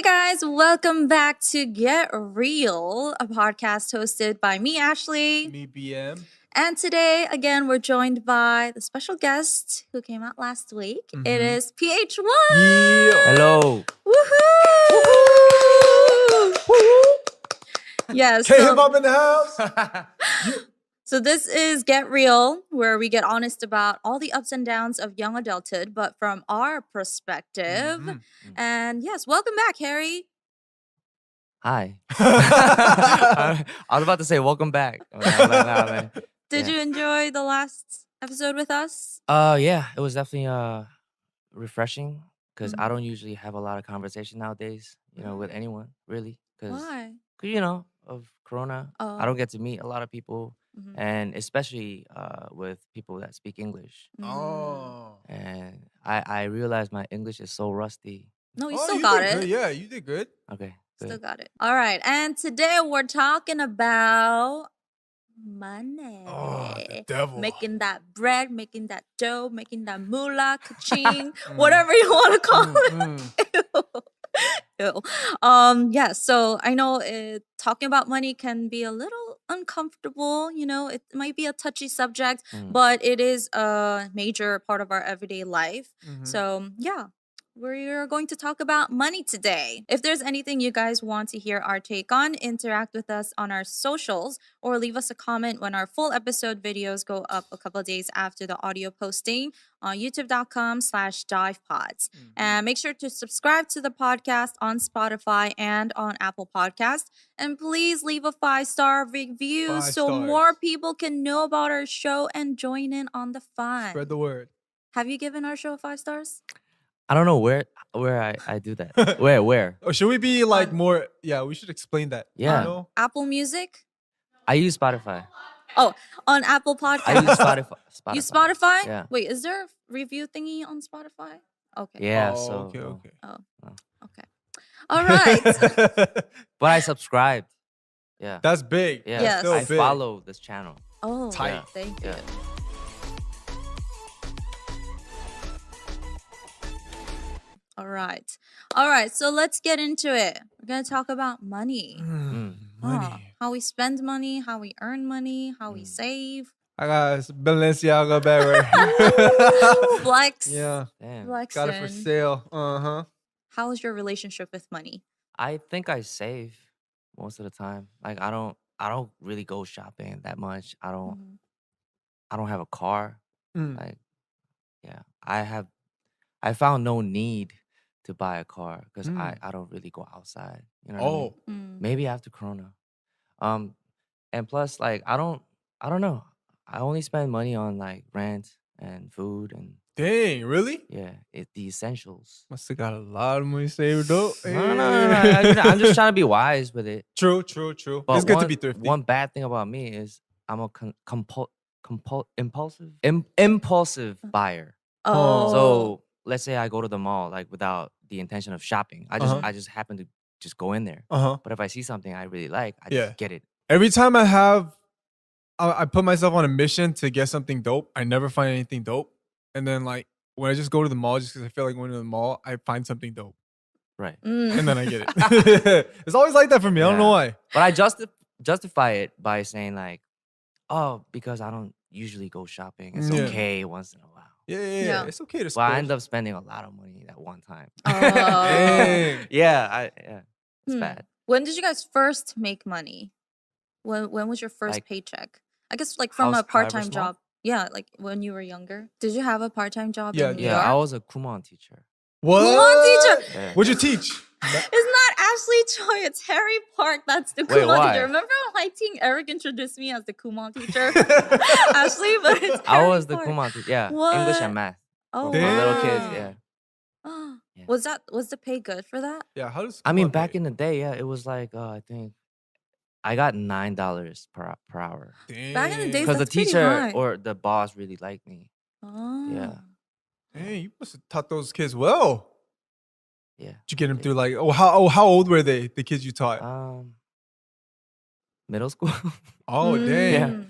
guys, welcome back to Get Real, a podcast hosted by me, Ashley. Me, BM. And today, again, we're joined by the special guest who came out last week. It is PH1. Yeah. Hello. Woohoo! Yes. K-hip up in the house. So this is Get Real, where we get honest about all the ups and downs of young adulthood, but from our perspective. And yes, welcome back, Harry. Hi. I was about to say welcome back. Did you enjoy the last episode with us? Yeah, it was definitely refreshing because I Mhm. don't usually have a lot of conversation nowadays, with anyone really. Because Why? of Corona, Oh. I don't get to meet a lot of people, Mhm. and especially with people that speak English. Oh. And I realized my English is so rusty. No, you Oh, still you got did it. good. Yeah, you did good. Okay, Still good. got it. All right. And today we're talking about money. Oh, the devil. Making that bread, making that dough, making that moolah, ka-ching, whatever you want to call it. Ew. Yeah, so I know talking about money can be a little uncomfortable, it might be a touchy subject, but it is a major part of our everyday life. So, yeah, we're going to talk about money today. If there's anything you guys want to hear our take on, interact with us on our socials or leave us a comment when our full episode videos go up a couple of days after the audio posting on youtube.com/divepods. And make sure to subscribe to the podcast on Spotify and on Apple Podcasts. And please leave a 5-star review 5 so stars. more people can know about our show and join in on the fun. Spread the word. Have you given our show 5 stars? I don't know where I do that. Where? Or should we be like more? Yeah, we should explain that. Yeah. You know? Apple Music? I use Spotify. Oh, on Apple Podcasts? I use Spotify. You Spotify? Yeah. Wait, is there a review thingy on Spotify? Okay. Yeah. Oh, so. okay. Okay. All right. But I subscribed. Yeah. That's big. Yeah. Yes. Still I big. follow this channel. Oh, Tight. thank you. Yeah. All right. So let's get into it. We're going to talk about money. Money. How we spend money, how we earn money, how we save. I got Balenciaga bag right here. Flex. Yeah. Damn. Flexing. Got it for sale. How is your relationship with money? I think I save most of the time. Like I don't really go shopping that much. I don't have a car. Like, yeah. I found no need to buy a car because I don't really go outside. You know what I mean? Maybe after Corona. And plus, like I don't know. I only spend money on like rent and food and Dang, really? the essentials. Must have got a lot of money saved up. No. I'm just trying to be wise with it. True. But It's good to be thrifty. One bad thing about me is I'm a impulsive buyer. Oh. So let's say I go to the mall like without the intention of shopping. I just happen to just go in there. But if I see something I really like, I just get it. Every time I put myself on a mission to get something dope, I never find anything dope. And then like when I just go to the mall just because I feel like going to the mall, I find something dope. Right. And then I get it. It's always like that for me. I don't know why. But I justify it by saying like, oh, because I don't usually go shopping. It's okay once in a while. Yeah. It's okay to Well, splurge. I end up spending a lot of money at one time. Dang. It's bad. When did you guys first make money? When was your first Like, paycheck? I guess like from a however part-time small? job. Yeah, like when you were younger. Did you have a part-time job Yeah, in New Yeah, York? I was a Kumon teacher. What? Kumon teacher. Yeah. What'd you teach? It's not Ashley Choi, it's Harry Park. That's the Wait, Kumon why? teacher. Remember when my team Eric introduced me as the Kumon teacher? Ashley, but it's I Harry was the Park. Kumon teacher. Yeah, What? English and math. Oh, For little kids, Damn. yeah. Yeah. Was the pay good for that? Yeah, how does I mean, Kumon back pay? in the day, yeah, it was like, I think I got $9 per hour. Back in the days, Because the that's pretty teacher high. or the boss really liked me. Oh. Yeah. Hey, you must have taught those kids well. Yeah. Did you get them through like how old were they, the kids you taught? Middle school. Oh, dang. Yeah.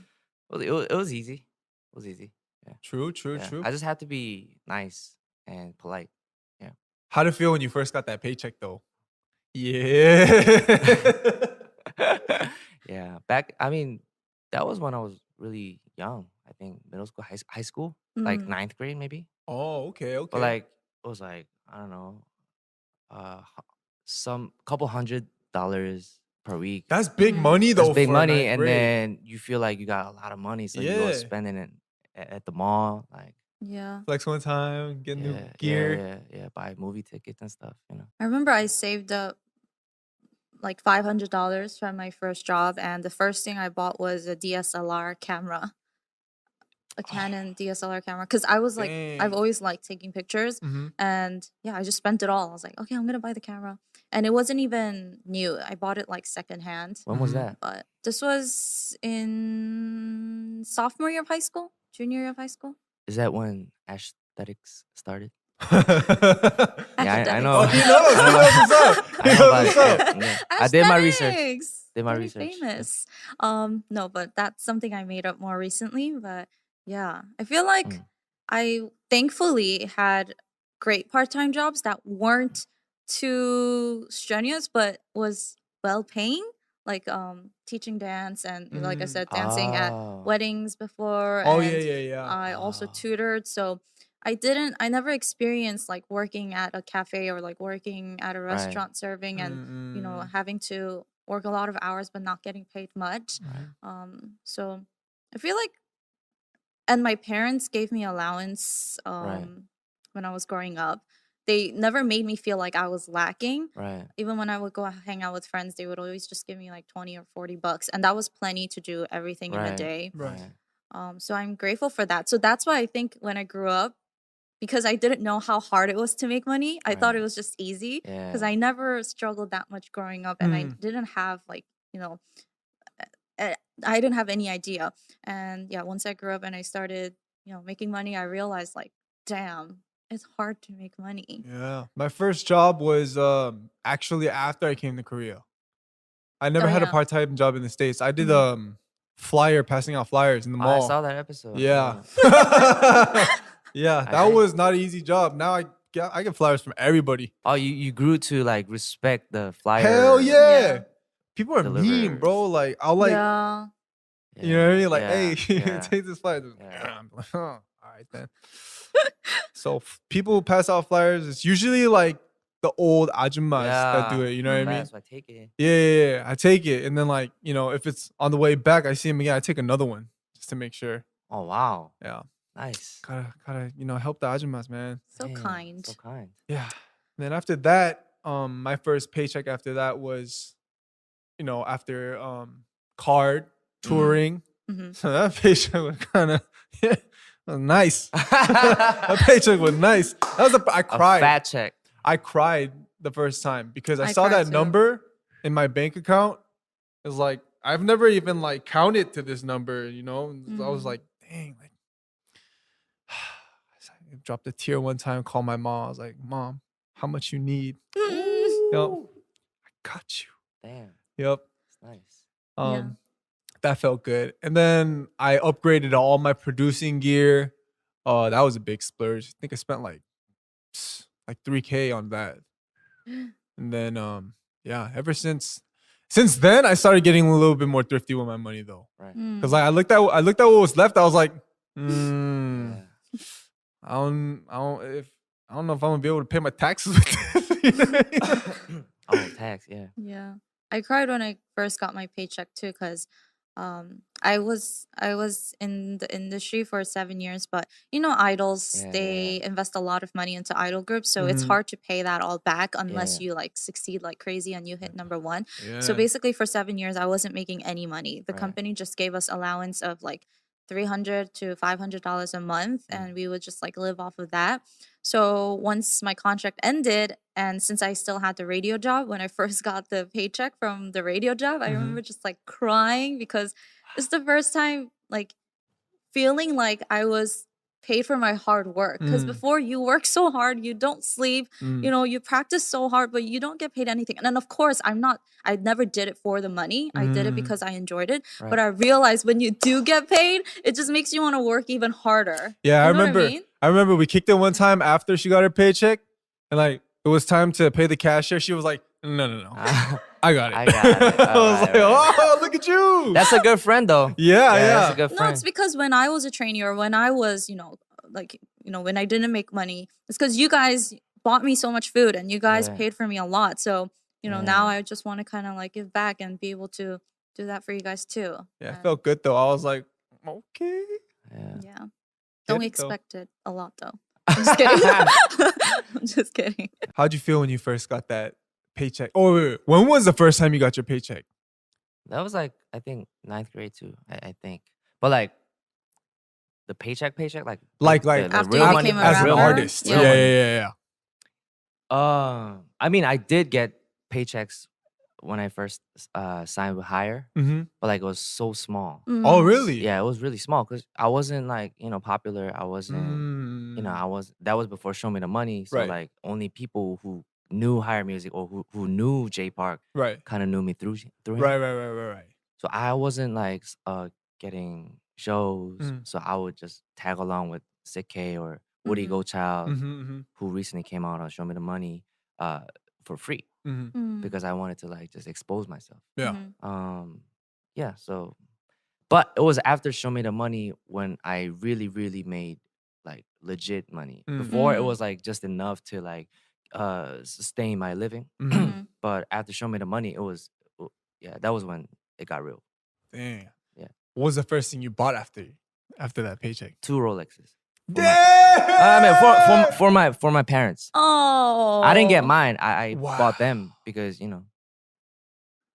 Well, it was easy. It was easy. Yeah. True. Yeah. I just had to be nice and polite. How did it feel when you first got that paycheck though? Yeah. Yeah. That was when I was really young. I think middle school, high school, like Mm. ninth grade maybe. Oh, okay, But okay. like it was like I don't know, some couple $100 per week. That's big Mhm. money That's though big for money, ninth and grade. then you feel like you got a lot of money, so you go Yeah. spending it at the mall, like Yeah. Flex one time, get new yeah, gear. yeah, buy movie tickets and stuff. I remember I saved up like $500 from my first job, and the first thing I bought was a DSLR camera, a Canon DSLR camera, because I was like, I've Dang. always liked taking pictures, Mm-hmm. and yeah, I just spent it all. I was like, okay, I'm gonna buy the camera, and it wasn't even new. I bought it like secondhand, When was Mhm. that? but this was in sophomore year of high school, junior year of high school. Is that when aesthetics started? Oh, Yeah, I Aesthetics. know. he knows. He I know. knows what's up. He I know knows about what's it. up. Yeah. I did my research. Aesthetics. Did my Very research. Yeah. famous. No, but that's something I made up more recently. But yeah, I feel like Mm. I thankfully had great part-time jobs that weren't too strenuous, but was well paying. Like teaching dance and like I Mm. said, dancing at Oh. weddings before, Oh yeah, and yeah, yeah. I also Ah. tutored. So I never experienced like working at a cafe or like working at a Right. restaurant serving and Mm-mm. having to work a lot of hours but not getting paid much. Right. So I feel like, and my parents gave me allowance Right. when I was growing up. They never made me feel like I was lacking. Right. Even when I would go hang out with friends, they would always just give me like 20 or $40, and that was plenty to do everything in a Right. day. Right. So I'm grateful for that. So that's why I think when I grew up, because I didn't know how hard it was to make money, I thought it Right. was just easy, because Yeah. I never struggled that much growing up, and I Mm. didn't have like, I didn't have any idea. And yeah, once I grew up and I started, making money, I realized like, damn, it's hard to make money. Yeah. My first job was actually after I came to Korea. I never Oh had a yeah. part-time job in the States. I did Mhm. passing out flyers in the I mall. saw that episode. Yeah. Yeah, I that think. was not an easy job. Now I get flyers from everybody. Oh, you grew to like respect the flyer. Hell yeah. Yeah. People are mean, Deliverers. bro. Like I'll like Yeah. you know what I mean? Like, Yeah, hey, yeah. take this flyer. Yeah. I'm like, all right then. So people who pass out flyers. It's usually like the old ajumas that do Yeah. it. You know what I mean? That's why I take it. Yeah. I take it, and then like if it's on the way back, I see him again. I take another one just to make sure. Oh wow. Yeah, Nice. gotta help the ajumas, man. So Damn, kind. So kind. Yeah. And then after that, my first paycheck after that was, after card touring. Hmm. So that paycheck was kind of nice. That paycheck was nice. That was I A cried. fat check. I cried the first time because I I saw cried that too. number in my bank account. It was like I've never even like counted to this number, and I was Mhm. like, dang, like I dropped a tear one time, called my mom. I was like, Mom, how much you need? Yep. Ooh. I got you. Damn. Yep. It's nice. Yeah. That felt good. And then I upgraded all my producing gear. That was a big splurge. I think I spent like $3K on that. And then yeah, ever since then I started getting a little bit more thrifty with my money though. Right. Cuz like I looked at what was left. I was like, Yeah. I don't know if I'm gonna be able to pay my taxes with this. Oh, tax. Yeah. Yeah. I cried when I first got my paycheck too, because I was in the industry for 7 years, but idols, Yeah, they invest a lot of money into idol groups, so it's Mhm. hard to pay that all back unless Yeah. you like succeed like crazy and you hit number one. Yeah. So basically for 7 years I wasn't making any money. The Right. company just gave us allowance of like $300 to $500 a month, Mm. and we would just like live off of that. So once my contract ended, and since I still had the radio job, when I first got the paycheck from the radio job, I Mhm. remember just like crying, because it's the first time like feeling like I was paid for my hard work. Because Mm. before, you work so hard, you don't sleep, Mm. you practice so hard, but you don't get paid anything. And then of course, I never did it for the money. I did it Mm. because I enjoyed it. But Right. I realized when you do get paid, it just makes you want to work even harder. Yeah, You know what I mean? I remember we kicked it one time after she got her paycheck, and like it was time to pay the cashier. She was like, No. Ah, I got it. I got it. I was like, oh, look at you. That's a good friend though. yeah. That's a good No, friend. it's because when I was a trainee or when I was, when I didn't make money, it's because you guys bought me so much food and you guys Yeah. paid for me a lot. So, now Yeah. I just want to kind of like give back and be able to do that for you guys too. Yeah, I And felt good though. I was like, okay. Yeah. yeah. Get Don't it, though. expect it a lot though. I'm just kidding. I'm just kidding. How'd you feel when you first got that paycheck? Oh, wait. When was the first time you got your paycheck? That was like I think 9th grade too. I think, but like the paycheck, like Like After real you money, became a as an rapper? artist. Yeah. Yeah. I mean, I did get paychecks when I first signed with Hire, Mm-hmm. but like it was so small. Oh, Mm. really? Yeah, it was really small because I wasn't like popular. I wasn't that was before Show Me the Money. So Right. like only people who knew Hire Music or who knew J Park Right. kind of knew me through him. Right. So I wasn't like getting shows. Mm. So I would just tag along with Sick K or Woody Gochild, Mm-hmm. who recently came out on Show Me the Money, for free Mm-hmm. Mm. because I wanted to like just expose myself. Yeah. Mhm. Yeah. So, but it was after Show Me the Money when I really, really made like legit money. Mm. Before it Mm. was like just enough to like sustain my living. Mhm. Mhm. But after Show Me the Money, it was that was when it got real. Dang. Yeah. What was the first thing you bought after that paycheck? 2 Rolexes. Damn. I mean, for my parents. Oh. I didn't get mine. I Wow. bought them because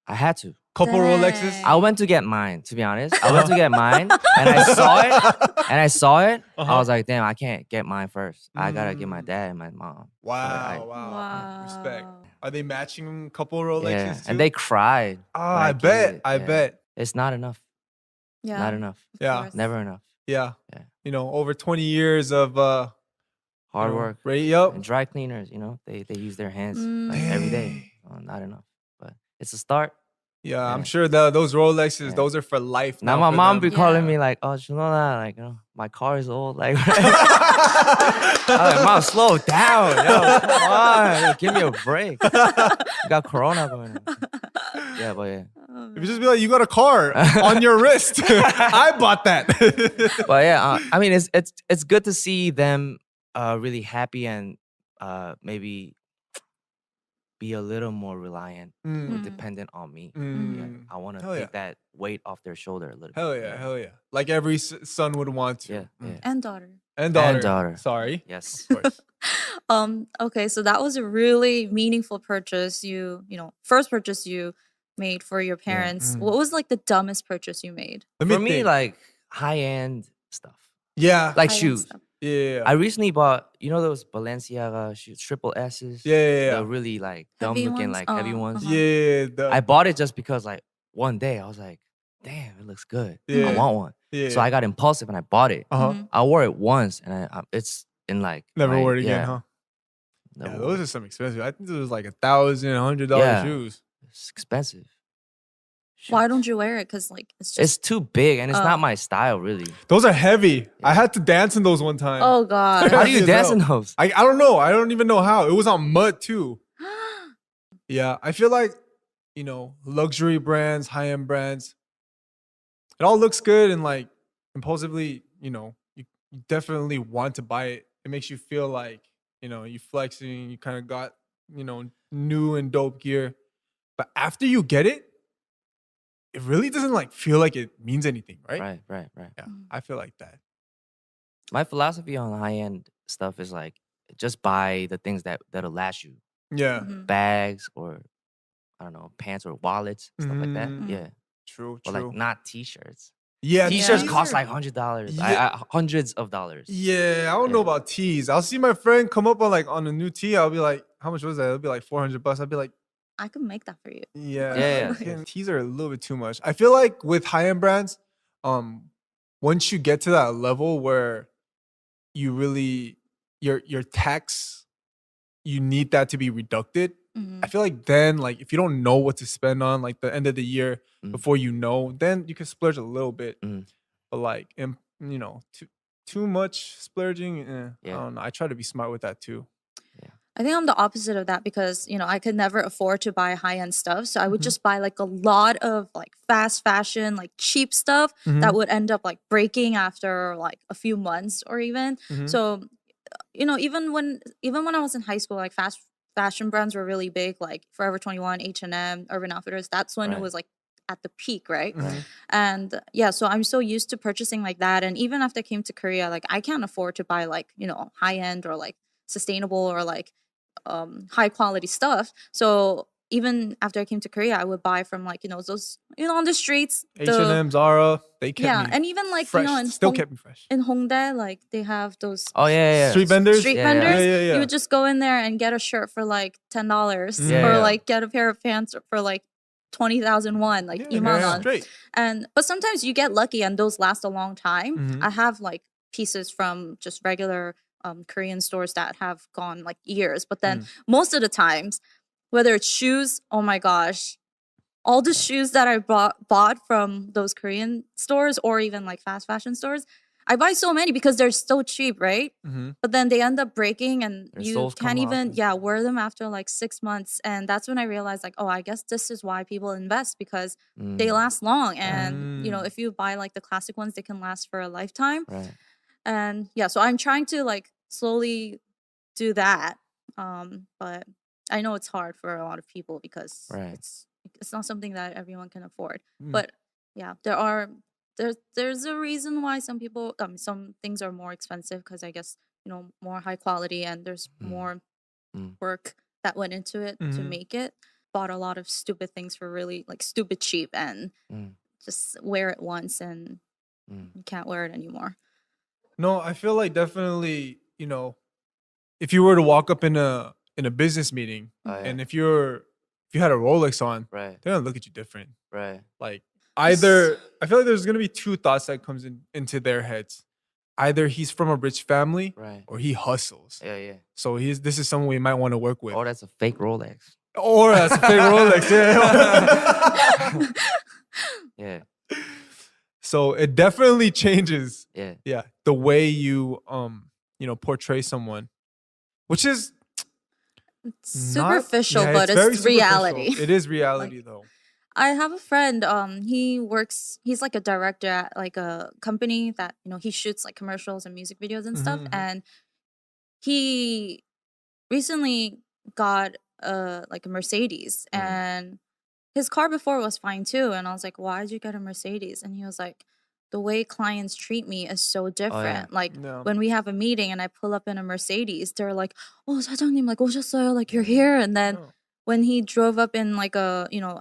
I had to. Couple Rolexes. Dang. I went to get mine. To be honest, I went to get mine, and I saw it. Uh-huh. I was like, damn, I can't get mine first. I gotta get my Mm. dad and my mom. Wow. Wow. Respect. Are they matching couple Rolexes Yeah, too? and they cried. Oh, when I gave bet. it. I Yeah. bet. It's not enough. Yeah. Not enough. of Yeah. course. Never enough. Yeah. Yeah. Over 20 years of Hard work. Right. Yup. And dry cleaners, they use their hands like every day. Not enough, but it's a start. Yeah, I'm Yeah. sure those Rolexes, Yeah. those are for life. Now my for mom them. be calling Yeah. me like, oh, you know that, like, my car is old. Like, I'm like, mom, slow down. Yo, come on. Yo, give me a break. You got Corona going on. Yeah, but yeah. Oh, If you just be like, you got a car on your wrist. I bought that. But yeah, I mean, it's good to see them really happy and maybe be a little more reliant or Mm. dependent on me. Mm. Yeah, I want to Hell take yeah. that weight off their shoulder a little Hell bit. yeah, hell yeah. Like every son would want to. Yeah, yeah. And daughter. And daughter. And daughter. Sorry. Yes. Of course. Okay, so that was a really meaningful purchase. First purchase you made for your parents. Mm. What was like the dumbest purchase you made? Let For me, think. like high-end stuff. Yeah. Like High-end shoes. stuff. Yeah. I recently bought, those Balenciaga shoes, triple S's. Yeah. The really like dumb Heavy looking, ones? like heavy Oh, ones. uh-huh. Yeah. I bought it just because like one day I was like, damn, it looks good. Yeah. I want one. Yeah. So I got impulsive and I bought it. Uh-huh. Mhm. I wore it once and it's in like Never my- wore it again, yeah, huh? never Yeah, wore those it. are some expensive. I think it was like $1,000, $100 Yeah. shoes. It's expensive. Why Shit. don't you wear it? Because like it's just It's too big and it's Oh. not my style really. Those are heavy. I had to dance in those one time. oh god. How do you As dance in hell. those? I don't know. I don't even know how. It was on mud too. Yeah, I feel like, luxury brands, high-end brands, it all looks good and like impulsively, you definitely want to buy it. It makes you feel like, you flexing, you kind of got, new and dope gear. But after you get it, it really doesn't like feel like it means anything, right? Right. Yeah, I feel like that. My philosophy on high end stuff is like just buy the things that'll last you. Yeah, Mhm. Bags or I don't know, pants or wallets, stuff like that. Mhm. Yeah. true. But like not t-shirts. yeah, T-shirts Yeah. cost like $100. Yeah. Hundreds of dollars. Yeah, I don't know Yeah. about tees. I'll see my friend come up on a new tee. I'll be like, how much was that? It'll be like $400. I'll be like, I can make that for you. yeah, Yeah. fucking tees are a little bit too much. I feel like with high-end brands, once you get to that level where you really your tax, you need that to be reducted. Mhm. I feel like then, like if you don't know what to spend on, like the end of the year Mm. before then you can splurge a little bit. Mm. But like, too much splurging. I Yeah. don't know. I try to be smart with that too. I think I'm the opposite of that because, I could never afford to buy high-end stuff. So I would just buy like a lot of like fast fashion, like cheap stuff that would end up like breaking after like a few months or even. So, even when I was in high school, like fast fashion brands were really big, like Forever 21, H&M, Urban Outfitters. That's when it was like at the peak, right? And yeah, so I'm so used to purchasing like that. And even after I came to Korea, like I can't afford to buy like, high-end or like sustainable or like high quality stuff. So even after I came to Korea, I would buy from like those on the streets, H&M, Zara, they kept me and even like fresh. Still kept me fresh. in Hongdae, like they have those Street vendors. Street Yeah, yeah. vendors. Yeah. You would just go in there and get a shirt for like $10, Yeah, or yeah. like get a pair of pants for like 20,000 won, like Yeah, 2만 원. straight. But sometimes you get lucky and those last a long time. Mhm. I have like pieces from just regular Korean stores that have gone like years. But then most of the times, whether it's shoes, oh my gosh, all the shoes that I bought from those Korean stores or even like fast fashion stores, I buy so many because they're so cheap, right? But then they end up breaking and Their you soles can't come off even and wear them after like 6 months. And that's when I realized like, oh, I guess this is why people invest, because they last long. And if you buy like the classic ones, they can last for a lifetime. Right. And yeah, so I'm trying to like slowly do that. But I know it's hard for a lot of people because Right. it's not something that everyone can afford. Mm. But yeah, there's a reason why some people some things are more expensive, because I guess more high quality and there's more work that went into it to make it. Bought a lot of stupid things for really like stupid cheap and just wear it once and you can't wear it anymore. No, I feel like definitely, if you were to walk up in a business meeting and if you had a Rolex on, Right. they're gonna look at you different. Right. Like either I feel like there's gonna be two thoughts that comes into their heads. Either he's from a rich family Right. or he hustles. Yeah. So this is someone we might want to work with. Or that's a fake Rolex. Or that's a fake Rolex. Yeah. Yeah. So it definitely changes. Yeah. Yeah, the way you portray someone, which is Superficial, not, but very it's reality. superficial. It is reality though. I have a friend, he's like a director at like a company that, he shoots like commercials and music videos and stuff. And he recently got like a Mercedes, and his car before was fine too. And I was like, why did you get a Mercedes? And he was like, the way clients treat me is so different. Like Yeah. when we have a meeting and I pull up in a Mercedes, they're like, oh, 사장님, like 오셨어요, like you're here. And then Oh. when he drove up in like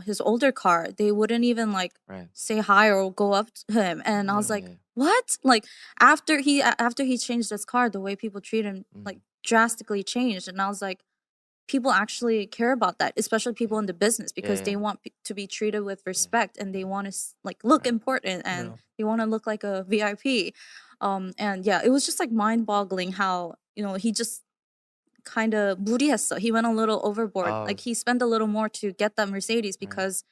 his older car, they wouldn't even like Right. say hi or go up to him. And I was like, Yeah. what? Like after he changed his car, the way people treat him like drastically changed. And I was like, people actually care about that, especially people in the business, because they want to be treated with respect and they want to like look important and they want to look like a VIP. And yeah, it was just like mind-boggling how he just kind of 무리했어. He went a little overboard. Like he spent a little more to get that Mercedes because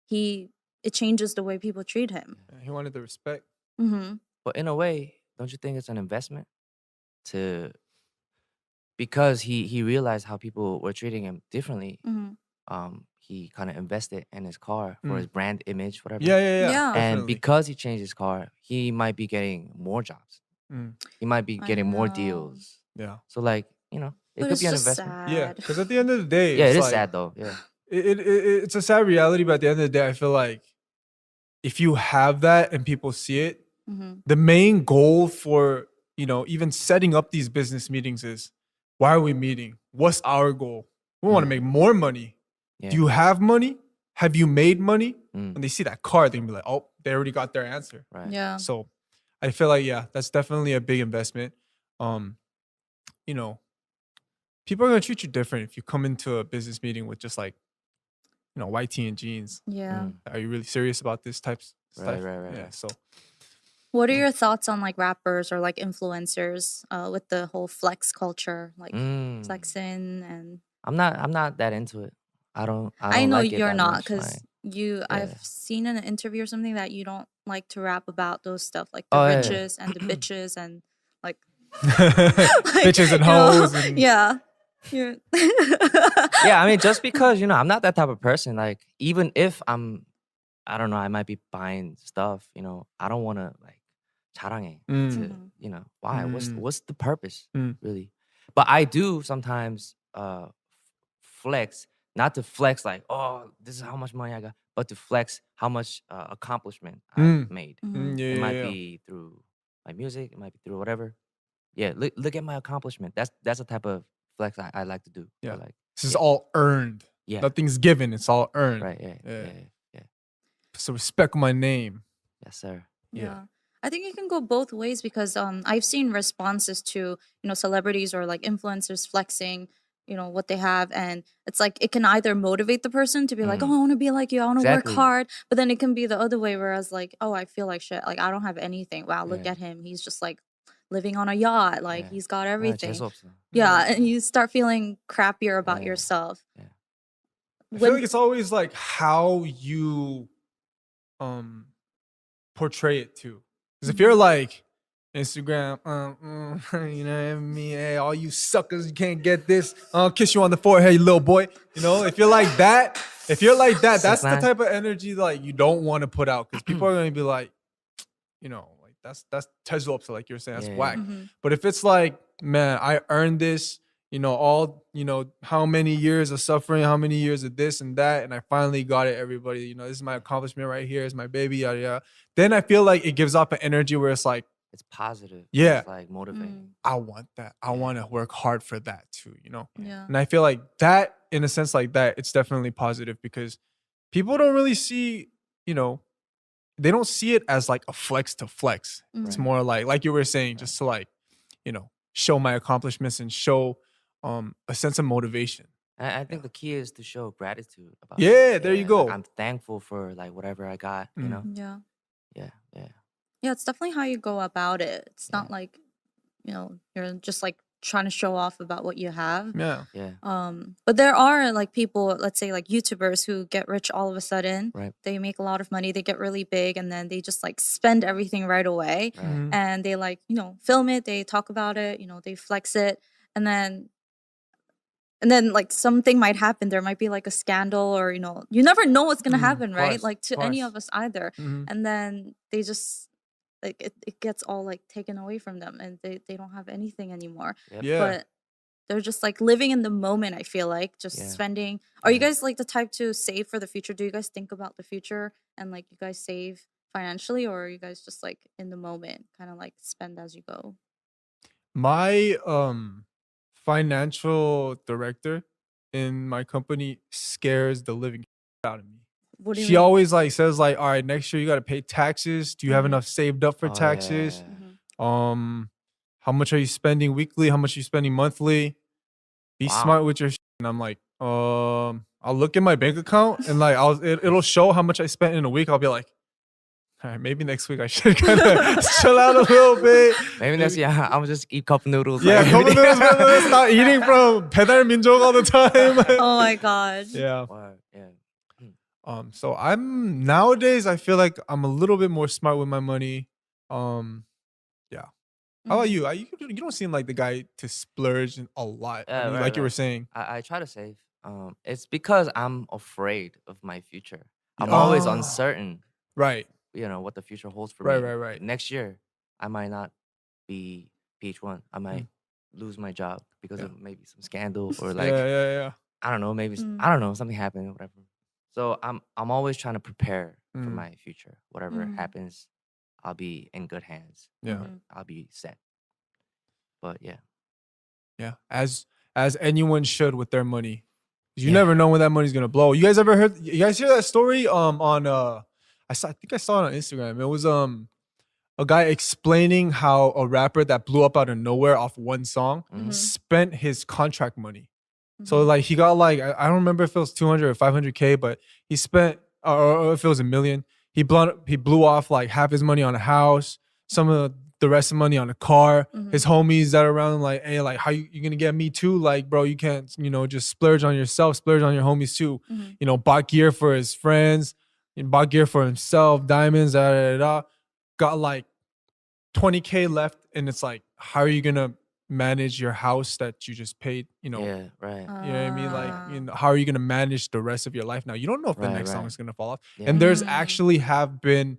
it changes the way people treat him. He wanted the respect. But in a way, don't you think it's an investment because he realized how people were treating him differently. He kind of invested in his car for his brand image, whatever. Yeah. And Definitely. because he changed his car, he might be getting more jobs. He might be I getting more know. deals. Yeah. So like, it But could it's be an just investment. Yeah, sad. because at the end of the day, Yeah, it's it is like, sad though. Yeah. It's a sad reality, but at the end of the day, I feel like if you have that and people see it, the main goal for even setting up these business meetings is, why are we meeting? What's our goal? We want to make more money. Yeah. Do you have money? Have you made money? Mm. When they see that card, they can be like, oh, they already got their answer. Right. Yeah. So I feel like, that's definitely a big investment. People are gonna treat you different if you come into a business meeting with just like, white tee and jeans. Yeah. Are you really serious about this type of stuff? Right. Yeah. So What are your thoughts on like rappers or like influencers with the whole flex culture, like flexing and? I'm not that into it. I don't I know like it you're that not, much, because like, I've seen in an interview or something that you don't like to rap about those stuff, like the Oh, yeah. riches and the bitches and like bitches and you know, hoes and yeah. You're Yeah, I mean, just because, I'm not that type of person. Like, even if I don't know, I might be buying stuff, I don't want to, like, 자랑해 to, Mhm. why? Mm. What's the purpose, Mm. really? But I do sometimes flex, not to flex like, oh, this is how much money I got, but to flex how much accomplishment I've made. Mhm. Yeah, It yeah, might yeah. be through my music, it might be through whatever. Yeah, look at my accomplishment. That's the type of flex I like to do. Yeah. Or like, This is yeah, all earned. yeah, Nothing's given. It's all earned. right, yeah, Yeah. yeah, yeah. So respect my name. Yes, sir. Yeah. Yeah. I think it can go both ways because I've seen responses to, celebrities or like influencers flexing, what they have, and it's like it can either motivate the person to be like, "Oh, I want to be like you. I want to work Exactly. hard." But then it can be the other way whereas like, "Oh, I feel like shit. Like I don't have anything. Wow, look Yeah. at him. He's just like living on a yacht. Like Yeah. he's got 아, everything." 재수없어. Yeah, and you start feeling crappier about Yeah. yourself. Yeah. I feel like it's always like how you portray it too. Because if you're like Instagram, you know what I mean? Hey, all you suckers, you can't get this. I'll kiss you on the forehead, you little boy. If you're like that, that's the 6ix9ine. type of energy like you don't want to put out because people are gonna be like, like that's Tesla up to like you're saying, that's Yeah. whack. Mhm. But if it's like, man, I earned this, all, how many years of suffering, how many years of this and that, and I finally got it, everybody, this is my accomplishment right here, it's my baby, yada, yada. Then I feel like it gives off an energy where it's like, It's positive. Yeah. It's like motivating. I want that. I want to work hard for that too, Yeah. And I feel like that, in a sense like that, it's definitely positive because people don't really see, they don't see it as like a flex to flex. It's Mhm. more like you were saying, just to like, show my accomplishments and show a sense of motivation. I think the key is to show gratitude about Yeah, it. there you Like, go. I'm thankful for like whatever I got, Yeah. Yeah, yeah. Yeah, it's definitely how you go about it. It's not like, you're just like trying to show off about what you have. Yeah. Yeah. But there are like people, let's say like YouTubers who get rich all of a sudden. Right. They make a lot of money, they get really big, and then they just like spend everything right away. Right. Mhm. And they like, film it, they talk about it, they flex it, and then like something might happen. There might be like a scandal or, you never know what's gonna happen, right? course, Like to any course. of us either. Mhm. And then they just like it gets all like taken away from them and they don't have anything anymore. Yep. Yeah. But they're just like living in the moment, I feel like, just Yeah. spending. Are you Yeah. guys like the type to save for the future? Do you guys think about the future and like you guys save financially, or are you guys just like in the moment, kind of like spend as you go? My financial director in my company scares the living out of me. What do you She mean? always like says like, all right, next year you got to pay taxes. Do you have Mhm. enough saved up for Oh, taxes? yeah. Mhm. How much are you spending weekly? How much are you spending monthly? Be Wow. smart with your shit. And I'm like, I'll look in my bank account and like it'll show how much I spent in a week. I'll be like, all right, maybe next week I should kind of chill out a little bit. Maybe next year I'm just eat cup noodles. Yeah, like, couple every day. noodles, stop eating from 배달 민족 all the time. Oh my god. Yeah. Word, yeah. So I'm nowadays I feel like I'm a little bit more smart with my money. Yeah. How about Mhm. you? You don't seem like the guy to splurge a lot. I mean, Right, like you were right. saying. I try to save. It's because I'm afraid of my future. I'm always Oh. uncertain, Right. what the future holds for Right, me. right, right. Next year, I might not be PH1. I might lose my job because Yeah. of maybe some scandal or Yeah, like yeah. I don't know, maybe Mm. I don't know, something happened or whatever. So I'm always trying to prepare for Mm. my future. Whatever Mhm. happens, I'll be in good hands. Yeah. Mhm. I'll be set. But yeah. Yeah. As anyone should with their money. You Yeah. never know when that money's gonna blow. You guys hear that story on I think I saw it on Instagram. It was a guy explaining how a rapper that blew up out of nowhere off one song Mhm. spent his contract money. So Mhm. like he got like I don't remember if it was 200 or 500K, but he spent or if it was a million, he blew off like half his money on a house, some of the rest of the money on a car. Mhm. His homies that are around him like, hey, like how you gonna get me too? Like, bro, you can't, just splurge on yourself, splurge on your homies too. Mhm. Bought gear for his friends, and bought gear for himself, diamonds, got like 20K left, and it's like, how are you gonna manage your house that you just paid, Yeah, right. you know what I mean? Like, Ah. how are you gonna manage the rest of your life now? You don't know if the Right, next song right. is gonna fall off. Yeah. And there's Mm. actually have been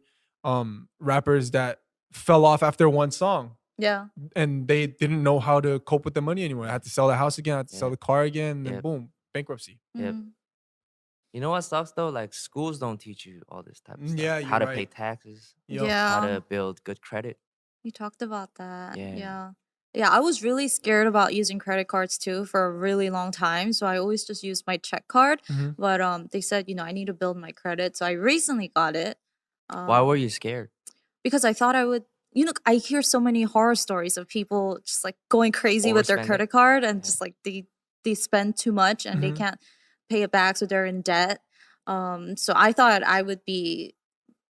rappers that fell off after one song Yeah. and they didn't know how to cope with the money anymore. I had to sell the house again, I had to sell Yeah. the car again, and then Yep. boom, bankruptcy. Yep. Mhm. You know what sucks though? Like schools don't teach you all this type of stuff. Yeah, How you're to pay right. taxes, Yup. how Yeah. to build good credit. We talked about that. Yeah. Yeah. Yeah, I was really scared about using credit cards too for a really long time. So I always just used my check card. Mhm. But they said, I need to build my credit. So I recently got it. Why were Um, you scared? because I thought I would, I hear so many horror stories of people just like going crazy with their Overspending? credit card and Yeah. just like they spend too much and they Mhm. can't pay it back, so they're in debt. So I thought I would be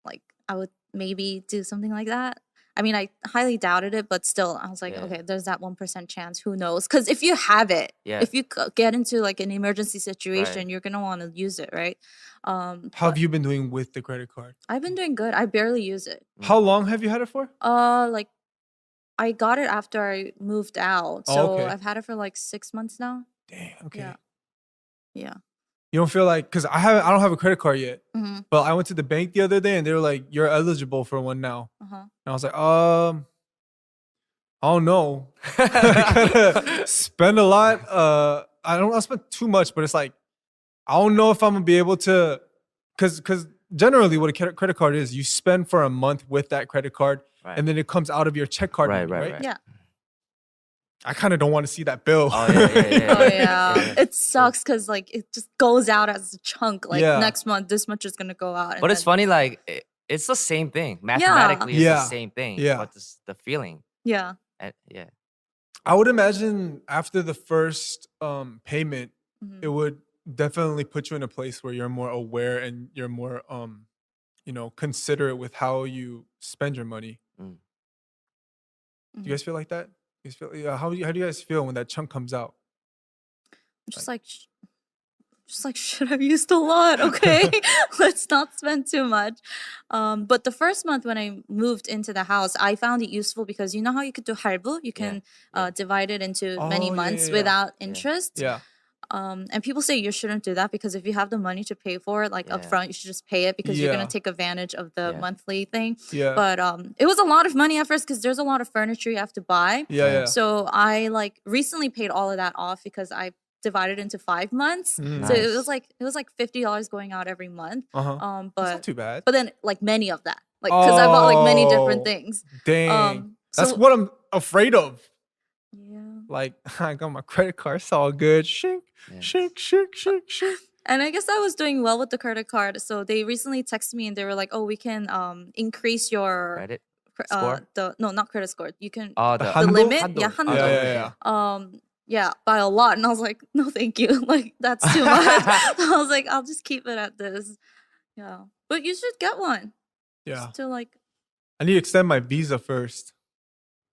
like I would maybe do something like that. I mean, I highly doubted it, but still, I was like, Yeah. okay, there's that 1% chance. Who knows? Because if you have it, Yeah. if you get into like an emergency situation, Right. you're gonna want to use it, right? How have But you been doing with the credit card? I've been doing good. I barely use it. How long have you had it for? Like I got it after I moved out, Oh, so okay. I've had it for like 6 months now. Damn, okay. Yeah, yeah. You don't feel like, because I don't have a credit card yet, Mm-hmm. but I went to the bank the other day and they were like, you're eligible for one now. Uh-huh. And I was like, I don't know. I gotta spend a lot. I don't want to spend too much, but it's like, I don't know if I'm gonna be able to, because generally what a credit card is, you spend for a month with that credit card, Right. and then it comes out of your check card Right, money, right, right? right. Yeah. I kind of don't want to see that bill. Oh yeah, yeah, yeah. Oh yeah, Yeah. it sucks because like it just goes out as a chunk. Like Yeah. next month, this much is gonna go out. But it's then- funny, like it's the same thing. Mathematically, it's Yeah. the same thing. Yeah. But the feeling, Yeah. yeah. I would imagine after the first payment, Mhm. it would definitely put you in a place where you're more aware and you're more considerate with how you spend your money. Mm. Do Mhm. you guys feel like that? You guys feel, how do you guys feel when that chunk comes out? Just like, should have used a lot. Okay, let's not spend too much. But the first month when I moved into the house, I found it useful because you know how you could do hal부? You can yeah. divide it into many Oh, yeah, months yeah, yeah. without interest. Yeah. And people say you shouldn't do that because if you have the money to pay for it, like Yeah. upfront, you should just pay it because you're Yeah. gonna take advantage of the Yeah. monthly thing. Yeah. But it was a lot of money at first because there's a lot of furniture you have to buy. Yeah. Yeah. So I like recently paid all of that off because I divided into 5 months. Mm. So it Nice. was like $50 going out every month. Uh-huh. That's not But too bad. then like many of that, like because I bought like many different Oh, things. Dang. That's So what I'm afraid of. yeah. Like, I got my credit card, it's all good. Shink, Yeah. shink, shink, shink, shink. And I guess I was doing well with the credit card. So they recently texted me and they were like, "Oh, we can increase your Credit score. not credit score. You can Oh, The the handle? limit. handle. Yeah, Oh, handle. Yeah, the yeah, limit, yeah. Yeah, by a lot. And I was like, no, thank you. Like that's too much. I was like, I'll just keep it at this. Yeah, but you should get one. Yeah. Just to like. I need to extend my visa first.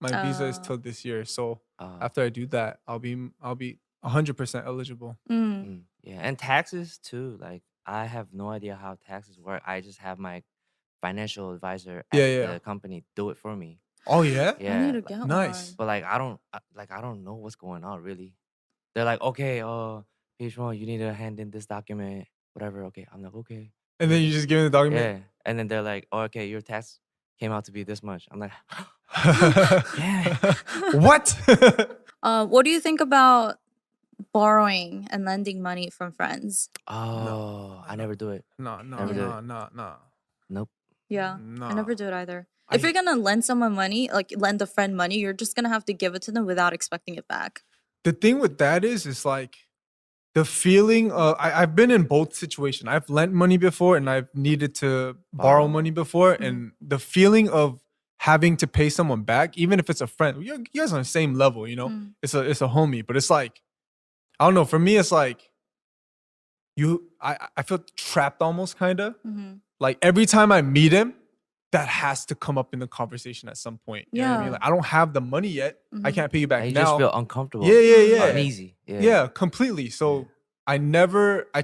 My visa is Uh, till this year. So Oh, after I do that, I'll be 100% eligible. yeah, and taxes too. Like I have no idea how taxes work. I just have my financial advisor at Yeah, yeah. the company do it for me. Oh yeah? I Yeah, need to like- get Nice. one. but like I don't know what's going on really. They're like, okay, page one, you need to hand in this document, whatever. Okay, I'm like, okay, And then you just give me the document. yeah, and then they're like, oh, okay, your tax came out to be this much. I'm like, What? What do you think about borrowing and lending money from friends? oh, I never do it. No. Never do it. Nope. Yeah, I never No. do it either. If you're gonna lend someone money, like lend a friend money, you're just gonna have to give it to them without expecting it back. The thing with that is like the feeling. I've been in both situations. I've lent money before, and I've needed to borrow Borrow. money before, Mhm. and the feeling of having to pay someone back, even if it's a friend, you guys are on the same level, you know. Mm. It's a homie, but it's like I don't know. For me, it's like I feel trapped almost, kind of. Mhm. Like every time I meet him, that has to come up in the conversation at some point. You know what I mean? Yeah. Like I don't have the money yet. I Mhm. can't pay you back And you now. just feel uncomfortable. Yeah. Uneasy. Yeah, completely. So I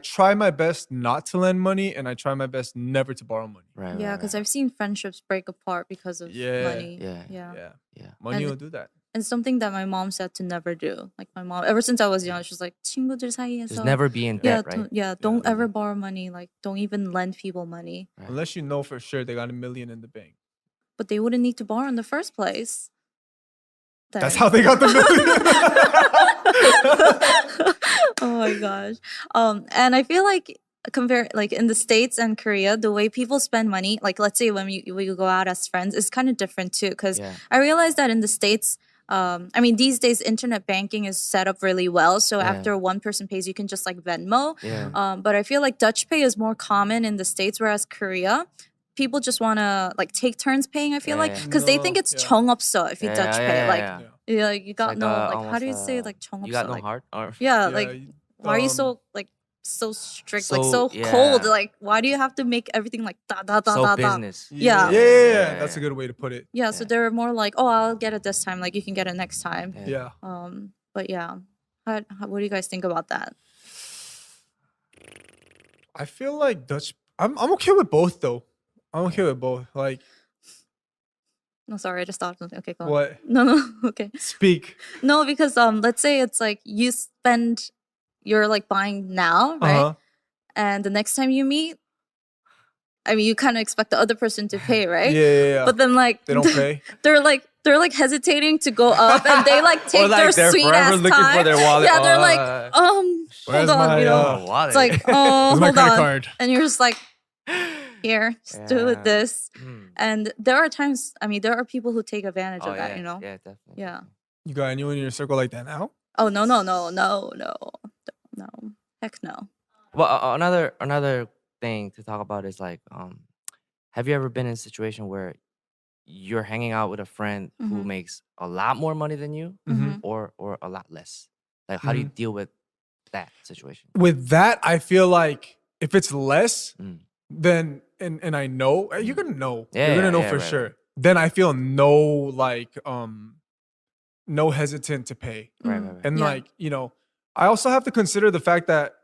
try my best not to lend money, and I try my best never to borrow money. Right. Yeah, right, because right. I've seen friendships break apart because of Yeah. money. Yeah. Yeah. Yeah. Yeah. Money And- will do that. it's something that my mom said to never do. Like my mom, ever since I was young, she's like, 친구들 사이에서 Just never be in yeah, debt, right? don't Yeah. ever borrow money. Like don't even lend people money. Right. Unless you know for sure they got $1 million in the bank. But they wouldn't need to borrow in the first place. That's Then- how they got the $1 million. Oh my gosh. And I feel like compare like in the States and Korea, the way people spend money, like let's say when we go out as friends, is kind of different too. Because Yeah. I realized that in the States, I mean these days internet banking is set up really well. So Yeah. after one person pays, you can just like Venmo. Yeah. But I feel like Dutch Pay is more common in the States, whereas Korea, people just wanna like take turns paying. I feel Yeah, like yeah. because they No, think it's yeah. 정없어 if you Yeah, Dutch yeah, pay. yeah, Like yeah. yeah, you got It's no like how almost, do you say like 정없어? you got no like, heart? Or yeah, Yeah, like why are you so like so strict, like So, so cold? yeah. Like why do you have to make everything like da da da so da da? business. Yeah. Yeah. That's a good way to put it. Yeah, so Yeah. they're more like, oh, I'll get it this time. Like you can get it next time. Yeah. Yeah. But yeah, what do you guys think about that? I feel like Dutch. I'm okay with both though. I'm okay with both. Like No, sorry, I just thought of something. Okay, go on. what? No, okay. Speak. No, because let's say it's like you're like buying now, right? Uh-huh. And the next time you meet, I mean, you kind of expect the other person to pay, right? Yeah. But then like They don't pay. they're like hesitating to go up, and they like take Or like their they're sweet forever ass looking time. for their wallet. Yeah, they're like, Where's hold on, my, you know. wallet. It's like, Where's my hold credit on, card? and you're just like, here, just do Yeah. this. Mm. And there are times, I mean, there are people who take advantage Oh, of that, yeah. you know. Yeah, definitely. Yeah. You got anyone in your circle like that now? Oh no, heck no. Well, another thing to talk about is like, have you ever been in a situation where you're hanging out with a friend who Mhm. makes a lot more money than you, Mhm. or a lot less? Like, how do you deal with that situation? With that, I feel like if it's less, Mm. then and I know you're gonna know. Yeah, You're gonna know yeah, for right, sure. right. Then I feel no hesitant to pay. Right, Mm. right, right. And Yeah. like, I also have to consider the fact that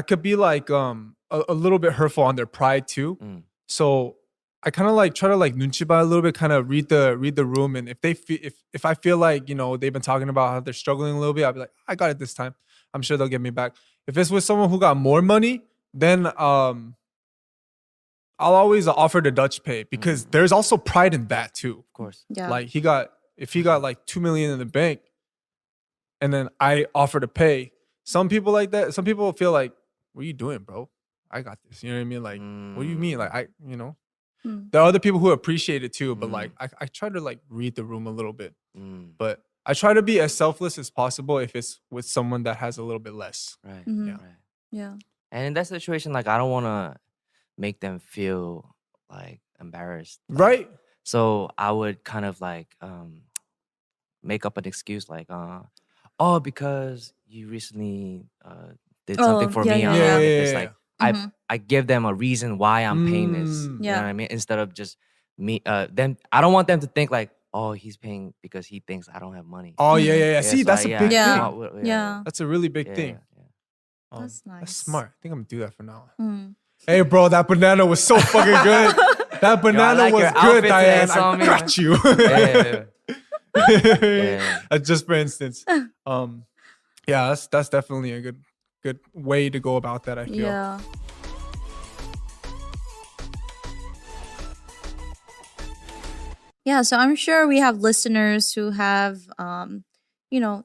could be like a little bit hurtful on their pride too. Mm. So I kind of like try to like nunchi ba a little bit, kind of read the room, and if they feel if I feel like they've been talking about how they're struggling a little bit, I'll be like, I got it this time. I'm sure they'll get me back. If it's with someone who got more money, then I'll always offer the Dutch pay because there's also pride in that too. Of course. Yeah. Like if he got like 2 million in the bank, and then I offer to pay. Some people like that. Some people feel like, what are you doing, bro? I got this. You know what I mean? Like, what do you mean? Like Mm. there are other people who appreciate it too, but like I try to like read the room a little bit. Mm. But I try to be as selfless as possible if it's with someone that has a little bit less. Right. Mhm. Yeah. Right. Yeah. And in that situation, like, I don't want to make them feel like embarrassed. Right? So I would kind of like make up an excuse like, oh, because you recently did something Oh, for yeah, me. yeah, I'm yeah. having this. Yeah. Like, Mhm. I give them a reason why I'm paying this. Mm. You know Yeah. what I mean? Instead of just me, then I don't want them to think like, oh, he's paying because he thinks I don't have money. Oh yeah. See, so that's a big Yeah. thing. Yeah. That's a really big yeah, thing. yeah. That's That's nice. smart. I think I'm gonna do that for now. Mm. Hey, bro, that banana was so fucking good. That banana like was your good, outfit today, Diane. saw I me, got you. Yeah. Yeah. Just for instance. Yeah, that's definitely a good way to go about that, I feel. Yeah. Yeah, so I'm sure we have listeners who have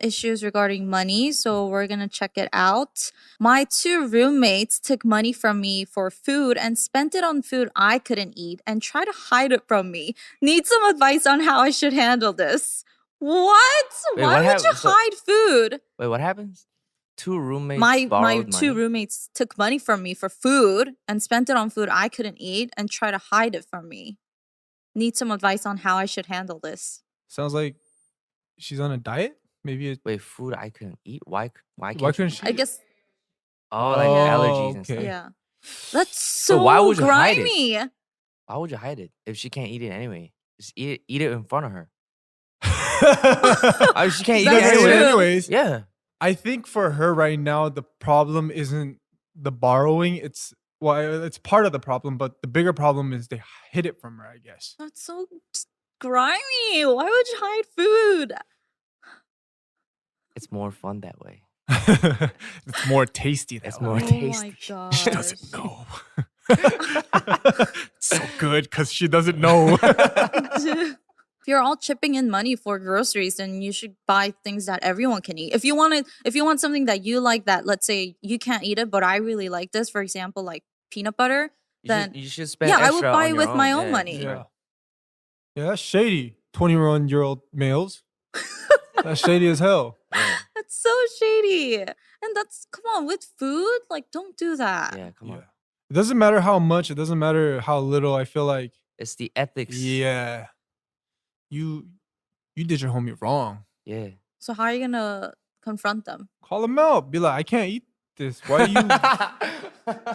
issues regarding money, so we're going to check it out. My 2 roommates took money from me for food and spent it on food I couldn't eat and tried to hide it from me. Need some advice on how I should handle this. What? Wait, Why what would you happened? So- hide food? Wait, what happens? 2 roommates My borrowed 2 money? roommates took money from me for food and spent it on food I couldn't eat and tried to hide it from me. Need some advice on how I should handle this. Sounds like she's on a diet. Maybe Wait, food I couldn't eat? Why why can't you couldn't eat she? I guess Oh, like Oh, allergies and okay. stuff. yeah. That's so why would you hide it? grimy. Why would you hide it if she can't eat it anyway? Just eat it in front of her. She can't eat That's it true. anyway. Anyways, Yeah. I think for her right now, the problem isn't the borrowing. It's part of the problem, but the bigger problem is they hid it from her, I guess. That's so grimy. Why would you hide food? It's more fun that way. It's more tasty that It's way. more Oh my tasty. She gosh. doesn't know. It's so good because she doesn't know. If you're all chipping in money for groceries, then you should buy things that everyone can eat. If you want something that you like that, let's say you can't eat it, but I really like this, for example, like peanut butter, then You should spend yeah, I would extra buy on it your with my own. own Yeah, money. Yeah. right. Yeah, that's shady. 21-year-old males. That's shady as hell. Yeah, That's so shady. And that's, come on, with food, like, don't do that. yeah, come Yeah. on. It doesn't matter how much, it doesn't matter how little. I feel like, It's the ethics. yeah, you did your homie wrong. Yeah. So how are you gonna confront them? Call him out. Be like, I can't eat this.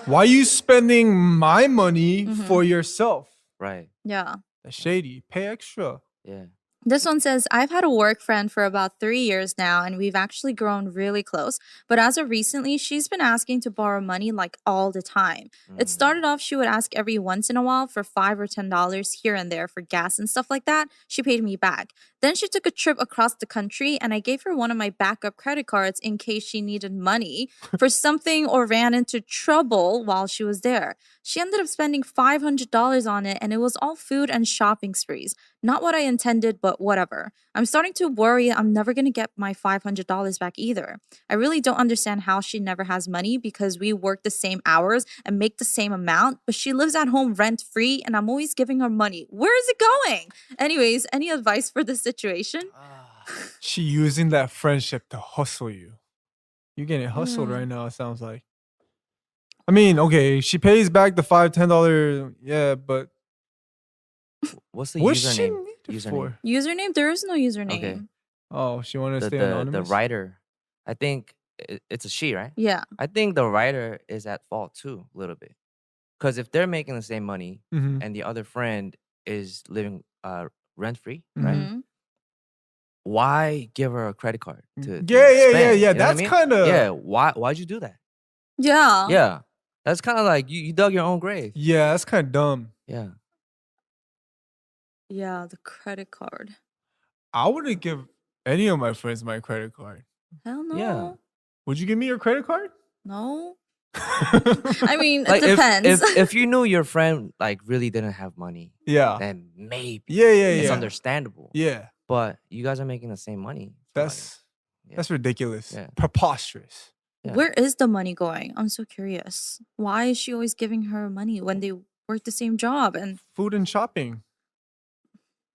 Why you spending my money for yourself? Right. Yeah. That's shady. Pay extra. Yeah. This one says, I've had a work friend for about 3 years now, and we've actually grown really close. But as of recently, she's been asking to borrow money like all the time. It started off, she would ask every once in a while for $5 or $10 here and there for gas and stuff like that. She paid me back. Then she took a trip across the country, and I gave her one of my backup credit cards in case she needed money for something or ran into trouble while she was there. She ended up spending $500 on it, and it was all food and shopping sprees. Not what I intended, but whatever. I'm starting to worry I'm never going to get my $500 back either. I really don't understand how she never has money because we work the same hours and make the same amount, but she lives at home rent-free and I'm always giving her money. Where is it going? Anyways, any advice for this situation? She using that friendship to hustle you. You're getting hustled right now, it sounds like. I mean, okay, she pays back the $5, $10, yeah, but What's the what's she username? need it for? Username? There is no username. Okay. Oh, she wanted to stay The anonymous? writer, I think it's a she, right? Yeah. I think the writer is at fault too, a little bit. Because if they're making the same money Mhm. and the other friend is living rent free, right? Mhm. Why give her a credit card to Yeah. spend? You know what I That's mean? kind of Yeah. Why'd you do that? Yeah. Yeah. That's kind of like you dug your own grave. Yeah, that's kind of dumb. Yeah. Yeah, the credit card. I wouldn't give any of my friends my credit card. Hell no. Yeah. Would you give me your credit card? No. I mean, it Like depends. if you knew your friend like really didn't have money, Yeah. then maybe Yeah. it's understandable. Yeah. But you guys are making the same money. So, like, That's ridiculous. Yeah. Preposterous. Yeah. Where is the money going? I'm so curious. Why is she always giving her money when they work the same job? And Food and shopping.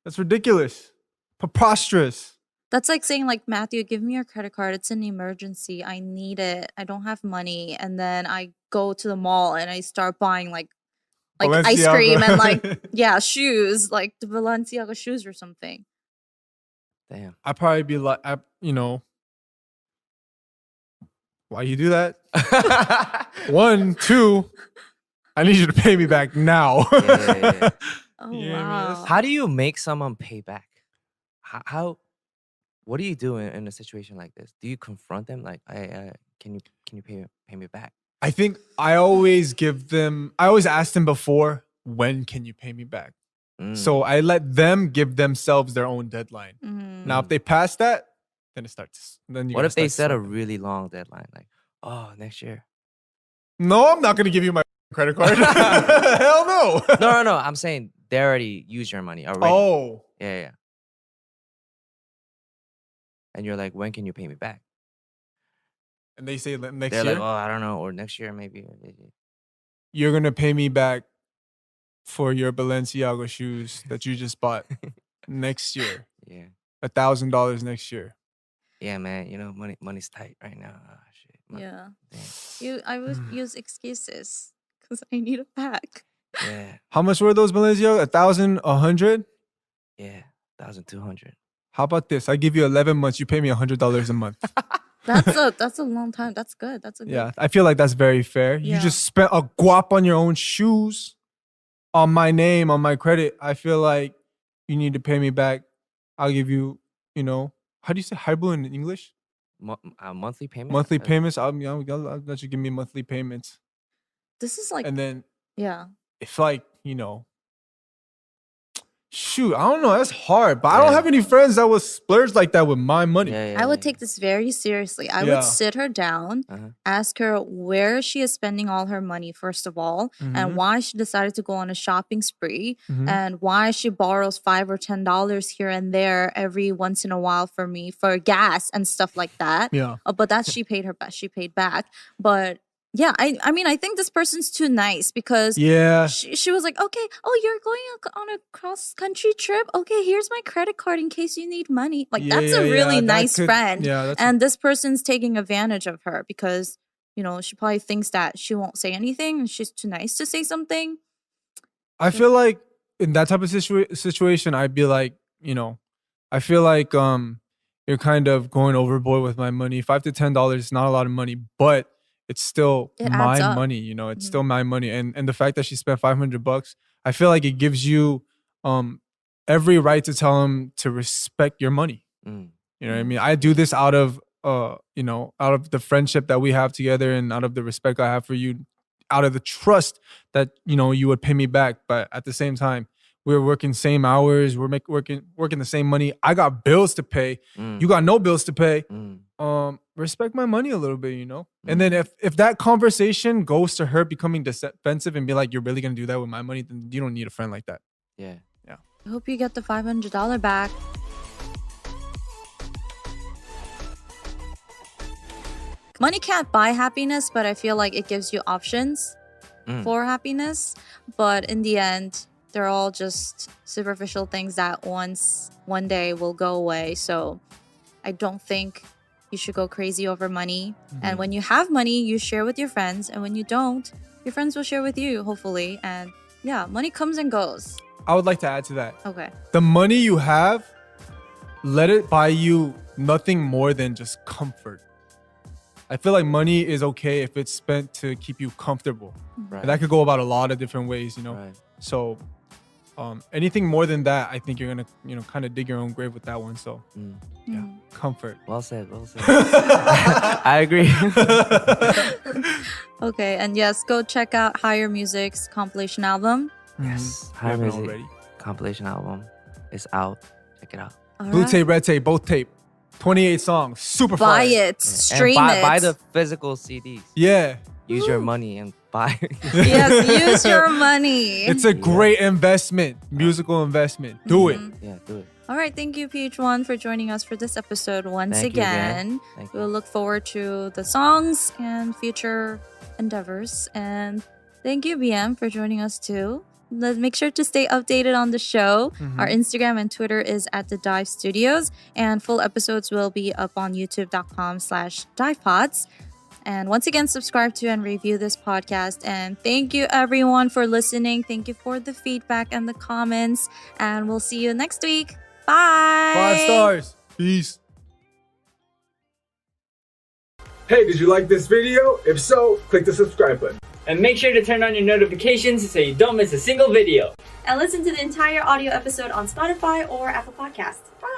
That's ridiculous. Preposterous. that's like saying, like, Matthew, give me your credit card. It's an emergency. I need it. I don't have money. And then I go to the mall and I start buying like ice cream and like shoes, like the Balenciaga shoes or something. Damn. I'd probably be like, why you do that? 1, 2, I need you to pay me back now. Yeah. Oh, You know what I mean? wow. How do you make someone pay back? How what do you do in a situation like this? Do you confront them like, can you pay me back? I think I always ask them before, when can you pay me back? So I let them give themselves their own deadline. Now, if they pass that, then it starts. Then you What gotta if they start set a slipping. really long deadline? Like, next year. No, I'm not gonna give you my credit card. Hell no. No. I'm saying they already used your money already. Oh. Yeah. And you're like, when can you pay me back? And they say next They're year, like, I don't know, or next year maybe. you're gonna pay me back for your Balenciaga shoes that you just bought next year. Yeah. $1,000 next year. Yeah, man. You know, money's tight right now. Shit. Yeah. Damn. I would use excuses because I need it back. Yeah. How much were those Balenciaga? 1,000, 100? Yeah. 1,200. How about this? I give you 11 months. You pay me $100 a month. That's a long time. That's good. That's a good. Yeah, I feel like that's very fair. You Yeah. just spent a guap on your own shoes, on my name, on my credit. I feel like you need to pay me back. I'll give you, how do you say haibu in English? Monthly payment. Monthly payments. I'll let you give me monthly payments. This is like And then yeah. if like, Shoot, I don't know. That's hard. But I don't Yeah. have any friends that would splurge like that with my money. Yeah, I would take this very seriously. I Yeah. would sit her down, Uh-huh. ask her where she is spending all her money, first of all, Mhm. and why she decided to go on a shopping spree, Mhm. and why she borrows $5 or $10 here and there every once in a while for me for gas and stuff like that. Yeah. But that's she paid her back. She paid back. But yeah, I mean, I think this person's too nice because Yeah. she was like, okay, oh, you're going on a cross country trip. Okay, here's my credit card in case you need money. Like, Yeah, that's yeah, a really yeah, that nice could- friend. Yeah, that's And this person's taking advantage of her because, you know, she probably thinks that she won't say anything and she's too nice to say something. I feel like in that type of situation, I'd be like, you know, I feel like you're kind of going overboard with my money. $5 to $10 is not a lot of money, but it's still It adds my up. money. You know, it's Mhm. still my money, and the fact that she spent $500, I feel like it gives you every right to tell him to respect your money. Mm. You know what I mean? I do this out of you know, out of the friendship that we have together and out of the respect I have for you, out of the trust that, you know, you would pay me back. But at the same time, we're working same hours, we're working the same money. I got bills to pay. Mm. You got no bills to pay. Mm. Respect my money a little bit, you know? And then if that conversation goes to her becoming defensive and be like, you're really gonna do that with my money, then you don't need a friend like that. Yeah. I hope you get the $500 back. Money can't buy happiness, but I feel like it gives you options for happiness. But in the end, they're all just superficial things that one day will go away. So I don't think you should go crazy over money. And when you have money, you share with your friends. And when you don't, your friends will share with you, hopefully. And yeah, money comes and goes. I would like to add to that. Okay. The money you have, let it buy you nothing more than just comfort. I feel like money is okay if it's spent to keep you comfortable. Right. And that could go about a lot of different ways, you know? Right. So anything more than that, I think you're gonna, you know, kind of dig your own grave with that one. So yeah, comfort. Well said. Well said. I agree. Okay, and yes, go check out Higher Music's compilation album. Yes. We Higher haven't Music already. compilation album is out. Check it out. All Blue right. tape, red tape, both tape. 28 songs, super Buy fire. it, stream and it. buy the physical CDs. Yeah, Use your money and buy. Yes, use your money. it's a great investment, musical investment. Do it. Yeah, do it. All right, thank you, PH1, for joining us for this episode once Thank you again. Thank you. We'll look forward to the songs and future endeavors. And thank you, BM, for joining us too. Make sure to stay updated on the show. Our Instagram and Twitter is at The Dive Studios, and full episodes will be up on youtube.com/divepods. And once again, subscribe to and review this podcast. And thank you, everyone, for listening. Thank you for the feedback and the comments. And we'll see you next week. Bye. 5 stars. Peace. Hey, did you like this video? If so, click the subscribe button. And make sure to turn on your notifications so you don't miss a single video. And listen to the entire audio episode on Spotify or Apple Podcasts. Bye!